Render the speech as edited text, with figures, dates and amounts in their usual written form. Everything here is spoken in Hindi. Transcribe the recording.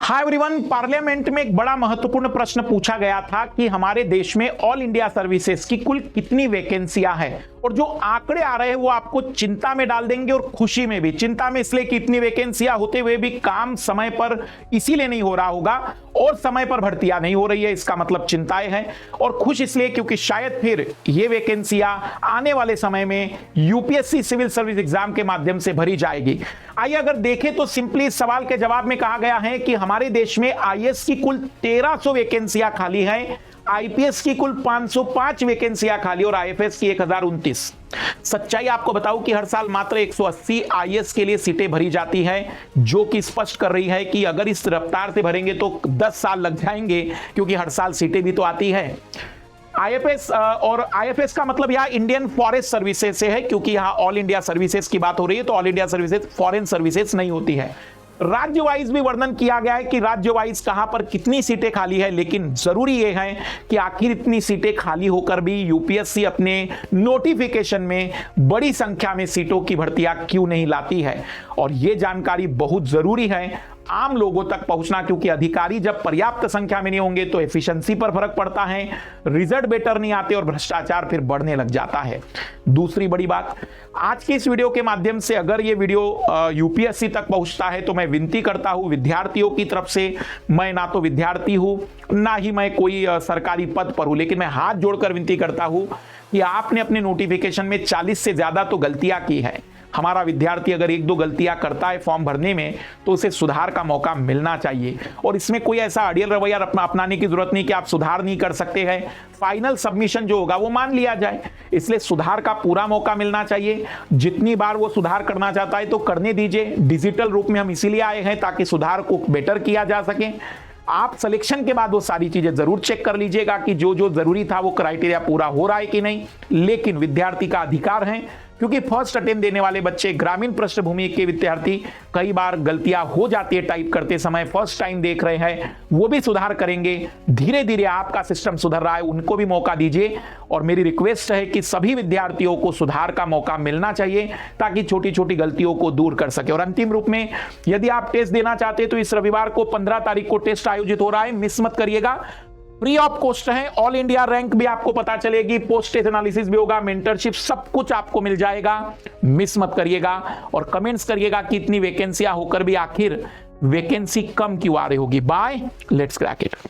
हाय एवरीवन, पार्लियामेंट में एक बड़ा महत्वपूर्ण प्रश्न पूछा गया था कि हमारे देश में ऑल इंडिया सर्विसेज की कुल कितनी वैकेंसियां हैं। और जो आंकड़े आ रहे हैं वो आपको चिंता में डाल देंगे और खुशी में भी। चिंता में इसलिए कि इतनी वैकेंसियां होते हुए भी काम समय पर इसीलिए नहीं हो रहा होगा और समय पर भर्तियां नहीं हो रही है, इसका मतलब चिंताएं हैं। और खुश इसलिए क्योंकि शायद फिर ये वैकेंसियां आने वाले समय में यूपीएससी सिविल सर्विस एग्जाम के माध्यम से भरी जाएगी। आइए अगर देखें तो सिंपली इस सवाल के जवाब में कहा गया है कि हमारे देश में आईएएस की कुल 1300 वैकेंसियां खाली हैं, आईपीएस की कुल 505 वैकेंसियां खाली और आईएफएस की 1029। सच्चाई आपको बताऊं कि हर साल मात्र 180 आईएएस के लिए सीटें भरी जाती हैं, जो कि स्पष्ट कर रही है कि अगर इस रफ्तार से भरेंगे तो 10 साल लग जाएंगे, क्योंकि हर साल सीटें भी तो आती है। आईएफएस और आईएफएस का मतलब यहां इंडियन फॉरेस्ट सर्विसेज से है, क्योंकि यहां ऑल इंडिया सर्विसेज की बात हो रही है, तो all India services foreign services नहीं होती है। राज्य वाइज भी वर्णन किया गया है कि राज्य वाइज कहां पर कितनी सीटें खाली है, लेकिन जरूरी यह है कि आखिर इतनी सीटें खाली होकर भी यूपीएससी अपने नोटिफिकेशन में बड़ी संख्या में सीटों की भर्तियां क्यों नहीं लाती है। और यह जानकारी बहुत जरूरी है आम लोगों तक पहुंचना, क्योंकि अधिकारी जब पर्याप्त संख्या में नहीं होंगे तो एफिशिएंसी पर फर्क पड़ता है, रिजल्ट बेटर नहीं आते और भ्रष्टाचार फिर बढ़ने लग जाता है। दूसरी बड़ी बात, आज की इस वीडियो के माध्यम से अगर ये वीडियो यूपीएससी तक पहुंचता है तो मैं विनती करता हूं विद्यार्थियों की तरफ से, मैं ना तो विद्यार्थी हूं ना ही मैं कोई सरकारी पद पर हूं, लेकिन मैं हाथ जोड़कर विनती करता हूं कि आपने अपने नोटिफिकेशन में 40 से ज्यादा तो गलतियां की है। हमारा विद्यार्थी अगर एक दो गलतियां करता है फॉर्म भरने में तो उसे सुधार का मौका मिलना चाहिए। और इसमें कोई ऐसा अड़ियल रवैया अपनाने की जरूरत नहीं कि आप सुधार नहीं कर सकते हैं, फाइनल सबमिशन जो होगा वो मान लिया जाए। इसलिए सुधार का पूरा मौका मिलना चाहिए। जितनी बार वो सुधार करना चाहता है तो करने दीजिए। डिजिटल रूप में हम इसीलिए आए हैं ताकि सुधार को बेटर किया जा सके। आप सिलेक्शन के बाद वो सारी चीजें जरूर चेक कर लीजिएगा कि जो जो जरूरी था वो क्राइटेरिया पूरा हो रहा है कि नहीं। लेकिन विद्यार्थी का अधिकार है, क्योंकि फर्स्ट अटेम्प्ट देने वाले बच्चे, ग्रामीण पृष्ठभूमि के विद्यार्थी, कई बार गलतियां हो जाती है टाइप करते समय, फर्स्ट टाइम देख रहे हैं, वो भी सुधार करेंगे। धीरे धीरे आपका सिस्टम सुधर रहा है, उनको भी मौका दीजिए। और मेरी रिक्वेस्ट है कि सभी विद्यार्थियों को सुधार का मौका मिलना चाहिए ताकि छोटी छोटी गलतियों को दूर कर सके। और अंतिम रूप में यदि आप टेस्ट देना चाहते हैं तो इस रविवार को 15 तारीख को टेस्ट आयोजित हो रहा है, मिस मत करिएगा। फ्री ऑफ कॉस्ट है, ऑल इंडिया रैंक भी आपको पता चलेगी, पोस्ट टेस्ट एनालिसिस भी होगा, मेंटरशिप, सब कुछ आपको मिल जाएगा। मिस मत करिएगा और कमेंट्स करिएगा कि इतनी वैकेंसियां होकर भी आखिर वैकेंसी कम क्यों आ रही होगी। Bye, let's crack it.